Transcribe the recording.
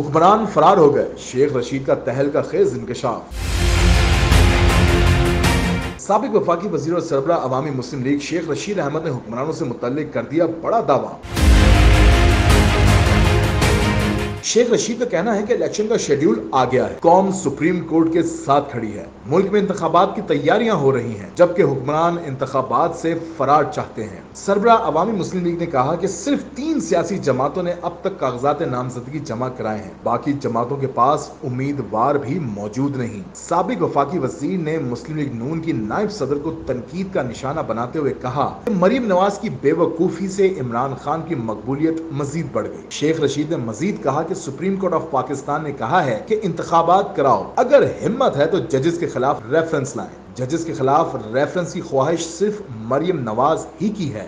حکمران فرار ہو گئے، شیخ رشید کا تہلکہ خیز انکشاف۔ سابق وفاقی وزیر اور سربراہ عوامی مسلم لیگ شیخ رشید احمد نے حکمرانوں سے متعلق کر دیا بڑا دعویٰ۔ شیخ رشید کا کہنا ہے کہ الیکشن کا شیڈیول آ گیا ہے، قوم سپریم کورٹ کے ساتھ کھڑی ہے، ملک میں انتخابات کی تیاریاں ہو رہی ہیں، جبکہ حکمران انتخابات سے فرار چاہتے ہیں۔ سربراہ عوامی مسلم لیگ نے کہا کہ صرف 3 سیاسی جماعتوں نے اب تک کاغذات نامزدگی جمع کرائے ہیں، باقی جماعتوں کے پاس امیدوار بھی موجود نہیں۔ سابق وفاقی وزیر نے مسلم لیگ نون کی نائب صدر کو تنقید کا نشانہ بناتے ہوئے کہا کہ مریم نواز کی بے وقوفی سے عمران خان کی مقبولیت مزید بڑھ گئی۔ شیخ رشید نے مزید کہا کہ سپریم کورٹ آف پاکستان نے کہا ہے کہ انتخابات کراؤ، اگر ہمت ہے تو ججز کے خلاف ریفرنس لائیں۔ ججز کے خلاف ریفرنس کی خواہش صرف مریم نواز ہی کی ہے۔